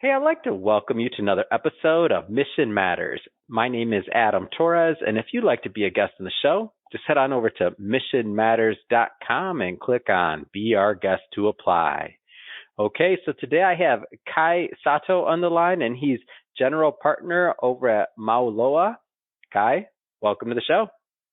Hey, I'd like to welcome you to another episode of Mission Matters. My name is Adam Torres, and if you'd like to be a guest on the show, just head on over to missionmatters.com and click on Be Our Guest to apply. Okay, so today I have Kai Sato on the line, and he's general partner over at Mauloa. Kai, welcome to the show.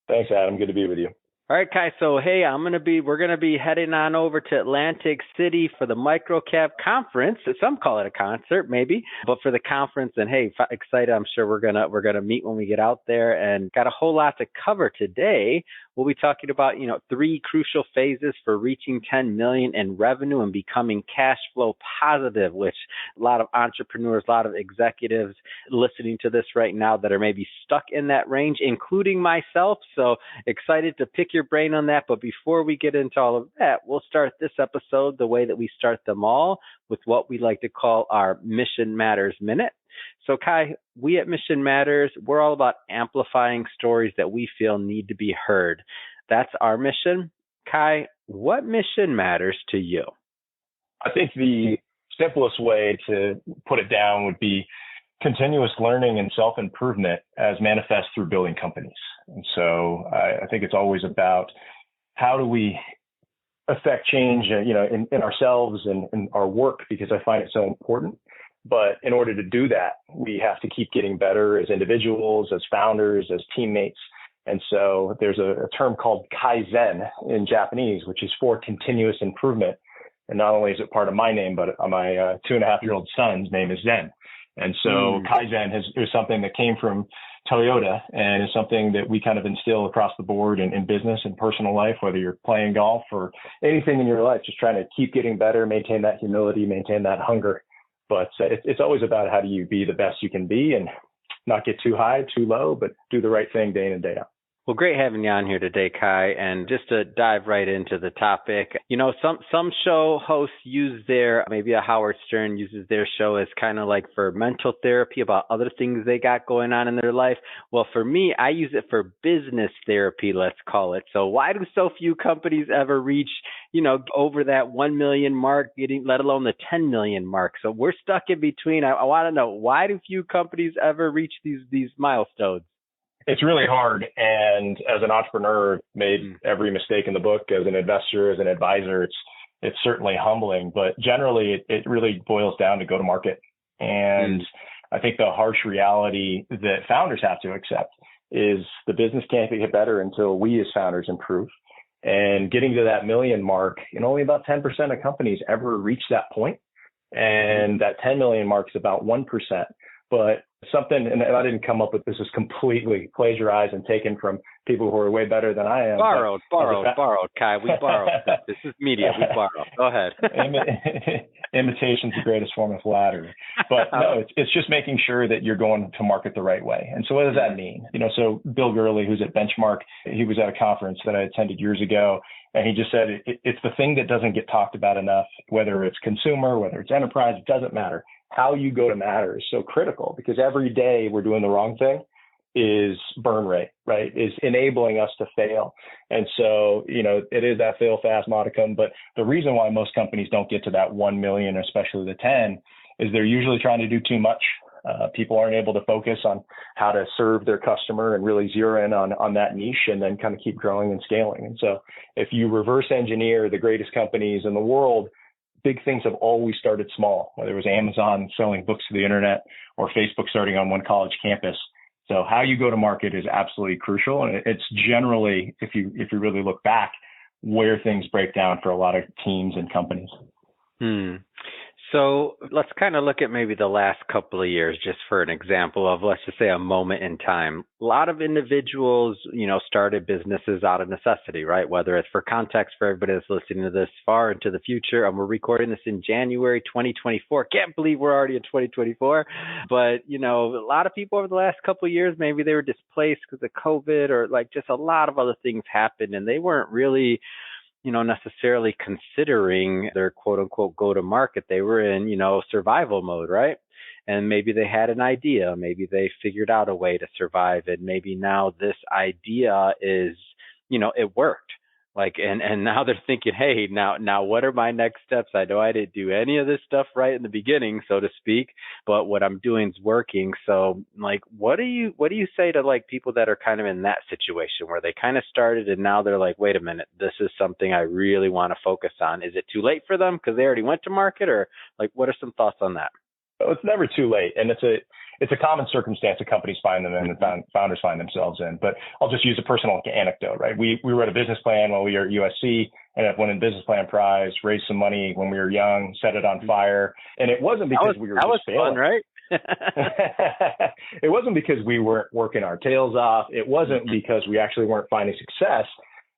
Thanks, Adam. Good to be with you. All right, Kai. So, hey, we're going to be heading on over to Atlantic City for the Microcap Conference. Some call it a concert, maybe, but for the conference. And hey, excited. I'm sure we're going to meet when we get out there, and got a whole lot to cover today. We'll be talking about, three crucial phases for reaching 10 million in revenue and becoming cash flow positive, which a lot of entrepreneurs, a lot of executives listening to this right now that are maybe stuck in that range, including myself. So excited to pick your brain on that. But before we get into all of that, we'll start this episode the way that we start them all, with what we like to call our Mission Matters Minute. So Kai, we at Mission Matters, we're all about amplifying stories that we feel need to be heard. That's our mission. Kai, what mission matters to you? I think the simplest way to put it down would be continuous learning and self-improvement as manifest through building companies. And so I think it's always about how do we affect change, in ourselves and in our work, because I find it so important. But in order to do that, we have to keep getting better as individuals, as founders, as teammates. And so there's a term called Kaizen in Japanese, which is for continuous improvement. And not only is it part of my name, but my 2.5-year-old son's name is Zen. And so Kaizen is something that came from Toyota, and is something that we kind of instill across the board in business and personal life, whether you're playing golf or anything in your life, just trying to keep getting better, maintain that humility, maintain that hunger. But it's always about how do you be the best you can be and not get too high, too low, but do the right thing day in and day out. Well, great having you on here today, Kai. And just to dive right into the topic, some show hosts use maybe a Howard Stern uses their show as kind of like for mental therapy about other things they got going on in their life. Well, for me, I use it for business therapy, let's call it. So why do so few companies ever reach, over that 1 million mark, let alone the 10 million mark? So we're stuck in between. I want to know, why do few companies ever reach these milestones? It's really hard. And as an entrepreneur, made every mistake in the book. As an investor, as an advisor, it's certainly humbling. But generally, it really boils down to go to market. And I think the harsh reality that founders have to accept is the business can't get better until we as founders improve. And getting to that million mark, only about 10% of companies ever reach that point. And that 10 million mark is about 1%. But something, and I didn't come up with this, is completely plagiarized and taken from people who are way better than I am. Borrowed, Kai. We borrowed. This is media. We borrow. Go ahead. Imitation's the greatest form of flattery. But no, it's just making sure that you're going to market the right way. And so what does that mean? So Bill Gurley, who's at Benchmark, he was at a conference that I attended years ago, and he just said it's the thing that doesn't get talked about enough, whether it's consumer, whether it's enterprise, it doesn't matter. How you go to matter is so critical, because every day we're doing the wrong thing is burn rate, right? Is enabling us to fail. And so, it is that fail fast modicum. But the reason why most companies don't get to that 1 million, especially the 10, is they're usually trying to do too much. People aren't able to focus on how to serve their customer and really zero in on that niche, and then kind of keep growing and scaling. And so if you reverse engineer the greatest companies in the world, big things have always started small, whether it was Amazon selling books to the internet or Facebook starting on one college campus. So how you go to market is absolutely crucial. And it's generally, if you really look back, where things break down for a lot of teams and companies. So let's kind of look at maybe the last couple of years, just for an example of, let's just say, a moment in time. A lot of individuals, started businesses out of necessity, right? Whether it's, for context for everybody that's listening to this far into the future, and we're recording this in January 2024. Can't believe we're already in 2024. But, a lot of people over the last couple of years, maybe they were displaced because of COVID, or like just a lot of other things happened, and they weren't really necessarily considering their quote unquote go to market. They were in, survival mode, right? And maybe they had an idea, maybe they figured out a way to survive, and maybe now this idea is, it worked. Like, and now they're thinking, hey, now what are my next steps? I know I didn't do any of this stuff right in the beginning, so to speak, but what I'm doing is working. So like, what do you say to like people that are kind of in that situation where they kind of started and now they're like, wait a minute, this is something I really want to focus on. Is it too late for them because they already went to market, or like, what are some thoughts on that? Well, it's never too late, and it's a common circumstance that companies find them in and founders find themselves in. But I'll just use a personal anecdote, right? We wrote a business plan while we were at USC, and it won a business plan prize, raised some money when we were young, set it on fire, and it wasn't because we were just failing, fun, right? It wasn't because we weren't working our tails off. It wasn't because we actually weren't finding success.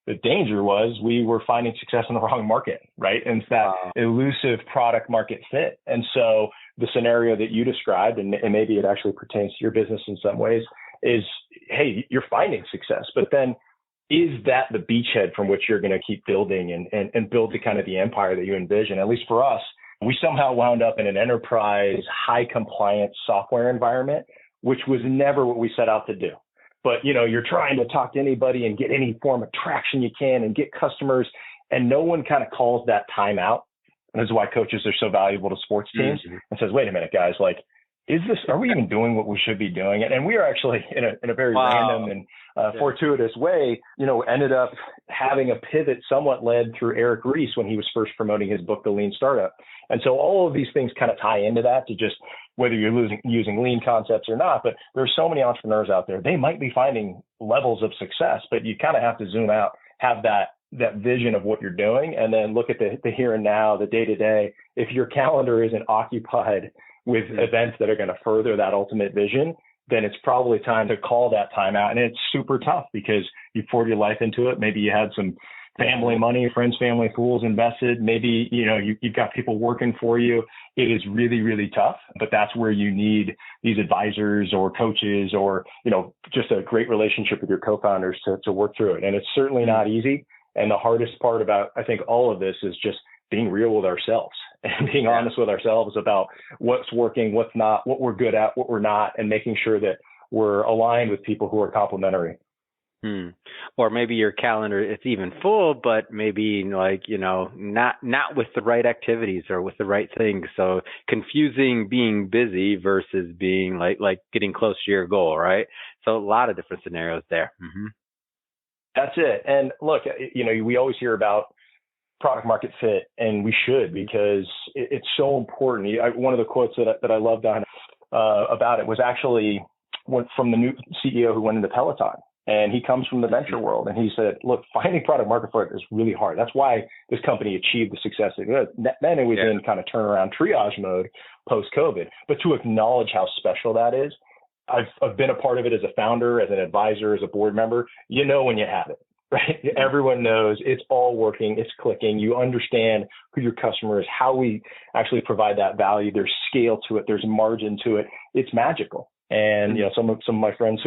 The danger was we were finding success in the wrong market, right? And it's that elusive product market fit. And so the scenario that you described, and maybe it actually pertains to your business in some ways, is, hey, you're finding success, but then is that the beachhead from which you're going to keep building and build the kind of the empire that you envision? At least for us, we somehow wound up in an enterprise, high compliance software environment, which was never what we set out to do. But, you're trying to talk to anybody and get any form of traction you can and get customers, and no one kind of calls that time out. And this is why coaches are so valuable to sports teams, and says, wait a minute, guys, like, are we even doing what we should be doing? And we are actually in a very random and fortuitous way, ended up having a pivot somewhat led through Eric Ries when he was first promoting his book, The Lean Startup. And so all of these things kind of tie into that, to just whether you're using lean concepts or not. But there's so many entrepreneurs out there. They might be finding levels of success, but you kind of have to zoom out, have that vision of what you're doing, and then look at the here and now, the day to day. If your calendar isn't occupied with events that are going to further that ultimate vision, then it's probably time to call that time out. And it's super tough because you poured your life into it. Maybe you had some family money, friends, family, fools invested. Maybe, you've got people working for you. It is really, really tough, but that's where you need these advisors or coaches or, just a great relationship with your co-founders to work through it. And it's certainly not easy. And the hardest part about, I think, all of this is just being real with ourselves and being honest with ourselves about what's working, what's not, what we're good at, what we're not, and making sure that we're aligned with people who are complementary. Or maybe your calendar, it's even full, but maybe not with the right activities or with the right things. So confusing being busy versus being like getting close to your goal, right? So a lot of different scenarios there. That's it. And look, we always hear about product market fit, and we should, because it's so important. One of the quotes that I loved about it was actually from the new CEO who went into Peloton. And he comes from the venture world. And he said, look, finding product market fit is really hard. That's why this company achieved the success it did. Then it was in kind of turnaround triage mode post-COVID. But to acknowledge how special that is, I've been a part of it as a founder, as an advisor, as a board member. When you have it, right? Everyone knows it's all working. It's clicking. You understand who your customer is, how we actually provide that value. There's scale to it. There's margin to it. It's magical. And, some of my friends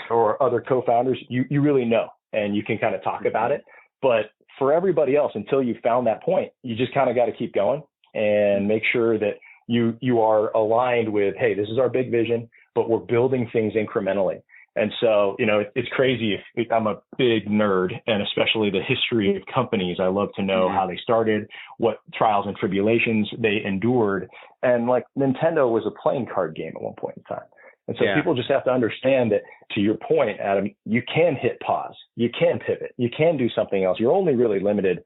or other co-founders, you really know, and you can kind of talk about it. But for everybody else, until you found that point, you just kind of got to keep going and make sure that you are aligned with, hey, this is our big vision, but we're building things incrementally. And so, it's crazy. I'm a big nerd, and especially the history of companies. I love to know how they started, what trials and tribulations they endured. And like Nintendo was a playing card game at one point in time. And so people just have to understand that, to your point, Adam, you can hit pause, you can pivot, you can do something else. You're only really limited,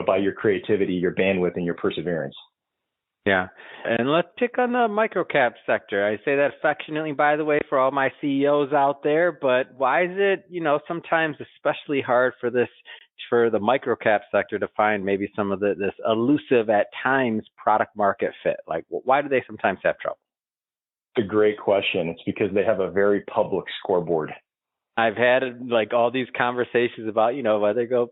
by your creativity, your bandwidth, and your perseverance. Yeah. And let's pick on the microcap sector. I say that affectionately, by the way, for all my CEOs out there. But why is it, sometimes especially hard for the microcap sector to find maybe some of this elusive at times product market fit? Like, why do they sometimes have trouble? A great question. It's because they have a very public scoreboard. I've had all these conversations about, whether go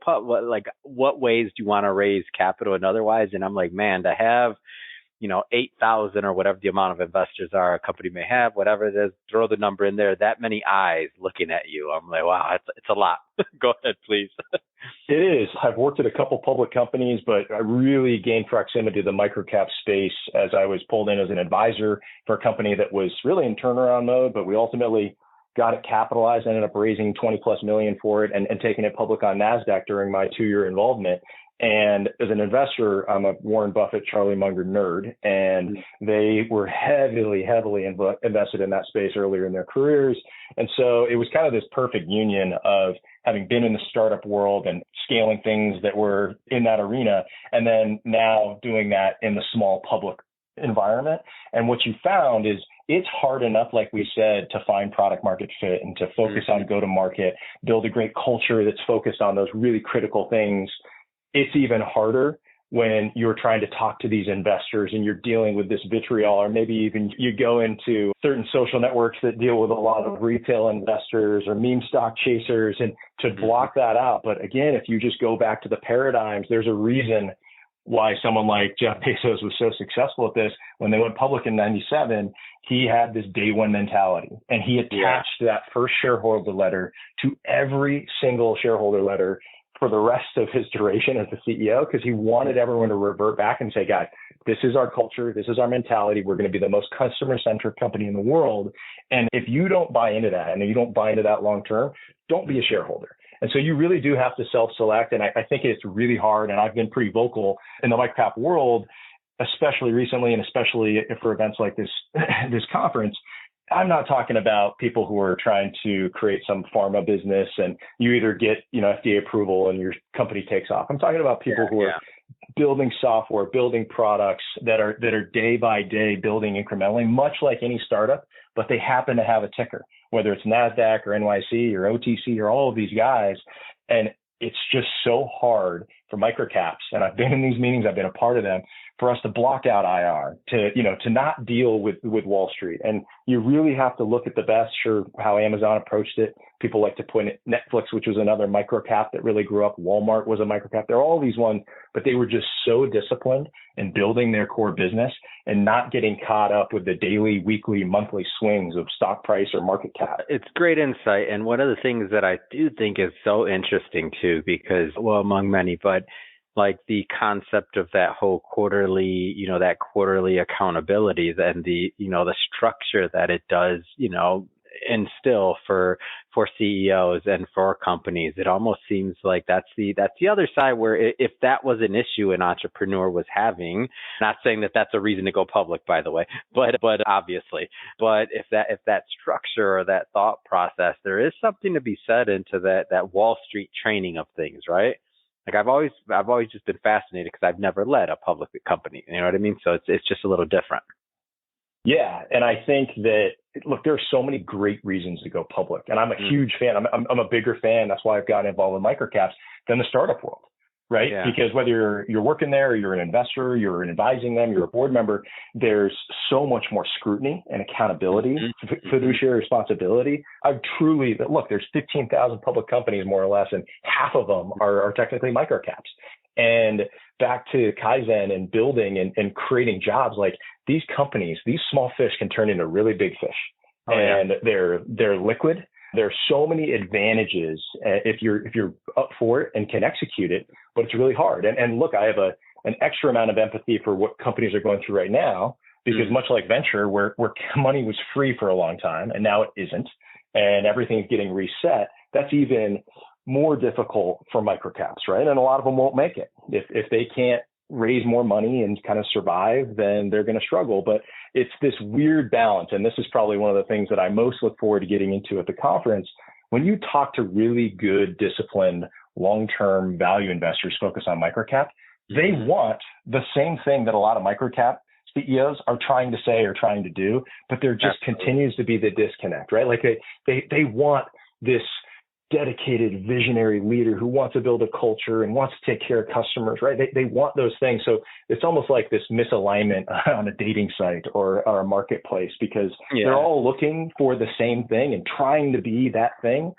what ways do you want to raise capital and otherwise. And I'm like, man, to have, 8,000 or whatever the amount of investors are a company may have, whatever it is, throw the number in there, that many eyes looking at you. I'm like, wow, it's a lot. Go ahead, please. It is. I've worked at a couple public companies, but I really gained proximity to the microcap space as I was pulled in as an advisor for a company that was really in turnaround mode, but we ultimately got it capitalized, ended up raising 20 plus million for it and taking it public on NASDAQ during my 2-year involvement. And as an investor, I'm a Warren Buffett, Charlie Munger nerd, and they were heavily invested in that space earlier in their careers. And so it was kind of this perfect union of having been in the startup world and scaling things that were in that arena, and then now doing that in the small public environment. And what you found is it's hard enough, like we said, to find product market fit and to focus on go to market, build a great culture that's focused on those really critical things. It's even harder when you're trying to talk to these investors and you're dealing with this vitriol, or maybe even you go into certain social networks that deal with a lot of retail investors or meme stock chasers, and to block that out. But again, if you just go back to the paradigms, there's a reason why someone like Jeff Bezos was so successful at this. When they went public in 97, he had this day one mentality, and he attached that first shareholder letter to every single shareholder letter for the rest of his duration as the CEO, because he wanted everyone to revert back and say, guys, this is our culture. This is our mentality. We're going to be the most customer-centric company in the world. And if you don't buy into that, and you don't buy into that long-term, don't be a shareholder. And so you really do have to self-select. And I think it's really hard. And I've been pretty vocal in the microcap world, especially recently, and especially for events like this, this conference. I'm not talking about people who are trying to create some pharma business and you either get, FDA approval and your company takes off. I'm talking about people who are building software, building products that are day by day building incrementally, much like any startup, but they happen to have a ticker, whether it's NASDAQ or NYC or OTC or all of these guys. And it's just so hard for microcaps. And I've been in these meetings, I've been a part of them, for us to block out IR, to not deal with Wall Street. And you really have to look at the best, how Amazon approached it. People like to point at Netflix, which was another microcap that really grew up. Walmart was a microcap. There are all these ones, but they were just so disciplined in building their core business and not getting caught up with the daily, weekly, monthly swings of stock price or market cap. It's great insight. And one of the things that I do think is so interesting too, because, well, among many, but like the concept of that whole quarterly, that quarterly accountability and the structure that it does, instill for CEOs and for companies. It almost seems like that's the other side, where if that was an issue an entrepreneur was having, not saying that that's a reason to go public, by the way, but obviously, but if that structure or that thought process, there is something to be said into that Wall Street training of things, right? Like I've always just been fascinated because I've never led a public company. You know what I mean? So it's just a little different. Yeah. And I think that, look, there are so many great reasons to go public. And I'm a huge fan. I'm a bigger fan. That's why I've gotten involved with microcaps than the startup world, right? Yeah. Because whether you're working there, or you're an investor, you're advising them, you're a board member, there's so much more scrutiny and accountability, fiduciary responsibility. Look, there's 15,000 public companies more or less, and half of them are technically microcaps. And back to Kaizen and building and creating jobs, like these companies, these small fish can turn into really big fish. They're liquid. There's so many advantages if you're up for it and can execute it, but it's really hard. And look, I have an extra amount of empathy for what companies are going through right now, because much like venture, where money was free for a long time and now it isn't, and everything's getting reset, that's even more difficult for microcaps, right? And a lot of them won't make it. If they can't raise more money and kind of survive, then they're going to struggle. But it's this weird balance. And this is probably one of the things that I most look forward to getting into at the conference. When you talk to really good, disciplined, long-term value investors focused on microcap, they want the same thing that a lot of microcap CEOs are trying to say or trying to do, but there just continues to be the disconnect, right? Like they want this dedicated visionary leader who wants to build a culture and wants to take care of customers, right? They want those things. So it's almost like this misalignment on a dating site or a marketplace, because they're all looking for the same thing and trying to be that thing,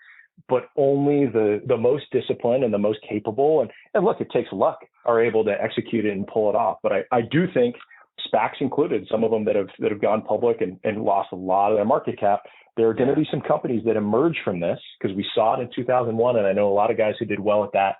but only the most disciplined and the most capable. And look, it takes luck, are able to execute it and pull it off. But I do think SPACs included, some of them that have gone public and lost a lot of their market cap, there are going to be some companies that emerge from this, because we saw it in 2001, and I know a lot of guys who did well at that.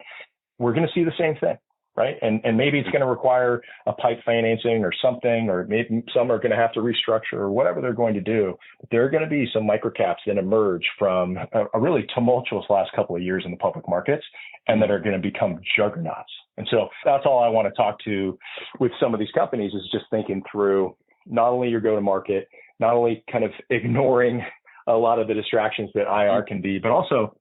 We're going to see the same thing. right? And maybe it's going to require a pipe financing or something, or maybe some are going to have to restructure or whatever they're going to do. But there are going to be some microcaps that emerge from a really tumultuous last couple of years in the public markets and that are going to become juggernauts. And so that's all I want to talk to with some of these companies, is just thinking through not only your go-to-market, not only kind of ignoring a lot of the distractions that IR can be, but also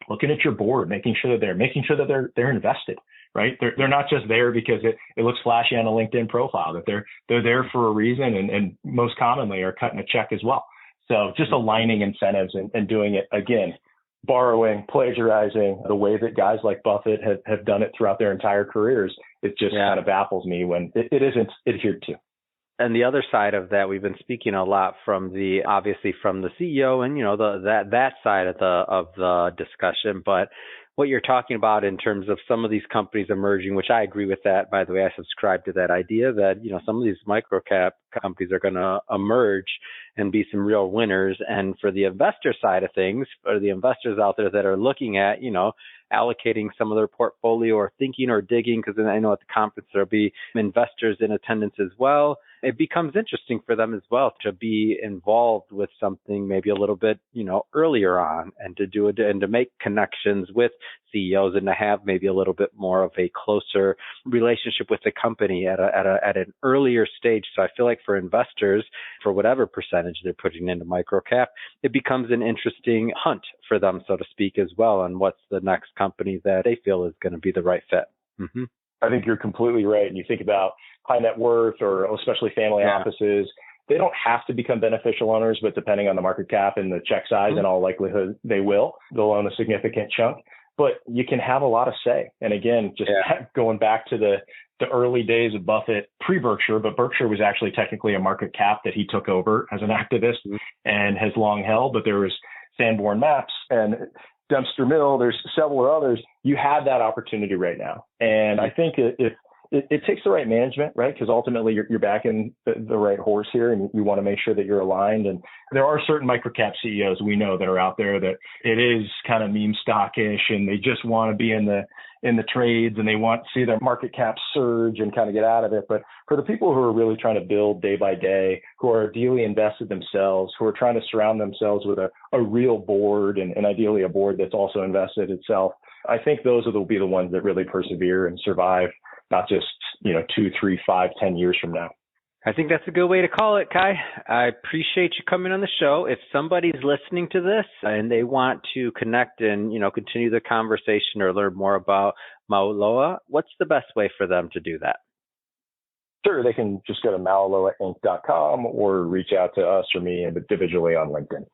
looking at your board, making sure that they're invested. Right? They're not just there because it looks flashy on a LinkedIn profile, that they're there for a reason, and most commonly are cutting a check as well. So just aligning incentives and doing it, again, borrowing, plagiarizing the way that guys like Buffett have done it throughout their entire careers. It just kind of baffles me when it isn't adhered to. And the other side of that, we've been speaking a lot obviously from the CEO and, that side of the discussion, but what you're talking about in terms of some of these companies emerging, which I agree with that. By the way, I subscribe to that idea that, some of these microcap companies are going to emerge and be some real winners. And for the investor side of things, for the investors out there that are looking at, allocating some of their portfolio or thinking or digging, because I know at the conference there'll be investors in attendance as well. It becomes interesting for them as well to be involved with something maybe a little bit, earlier on, and to do it and to make connections with CEOs and to have maybe a little bit more of a closer relationship with the company at an earlier stage. So I feel like for investors, for whatever percentage they're putting into microcap, it becomes an interesting hunt for them, so to speak, as well, on what's the next company that they feel is going to be the right fit. Mm-hmm. I think you're completely right. And you think about high net worth or especially family offices, they don't have to become beneficial owners, but depending on the market cap and the check size, in all likelihood, they'll own a significant chunk. But you can have a lot of say. And again, just going back to the early days of Buffett pre-Berkshire, but Berkshire was actually technically a market cap that he took over as an activist and has long held. But there was Sanborn Maps and Dempster Mill, there's several others. You have that opportunity right now. And I think if it takes the right management, right? Because ultimately you're backing the right horse here, and you want to make sure that you're aligned. And there are certain microcap CEOs we know that are out there that it is kind of meme stockish, and they just want to be in the trades, and they want to see their market cap surge and kind of get out of it. But for the people who are really trying to build day by day, who are ideally invested themselves, who are trying to surround themselves with a real board, and ideally a board that's also invested itself, I think those will be the ones that really persevere and survive, not just 2, 3, 5, 10 years from now. I think that's a good way to call it, Kai. I appreciate you coming on the show. If somebody's listening to this and they want to connect and, continue the conversation or learn more about Maoloa, what's the best way for them to do that? Sure. They can just go to maoloainc.com or reach out to us or me individually on LinkedIn.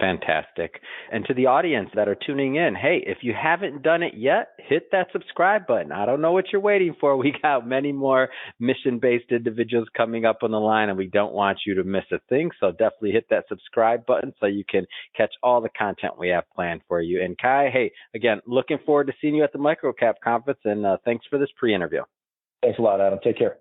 Fantastic. And to the audience that are tuning in, hey, if you haven't done it yet, hit that subscribe button. I don't know what you're waiting for. We got many more mission-based individuals coming up on the line, and we don't want you to miss a thing. So definitely hit that subscribe button so you can catch all the content we have planned for you. And Kai, hey, again, looking forward to seeing you at the Microcap Conference, and thanks for this pre-interview. Thanks a lot, Adam. Take care.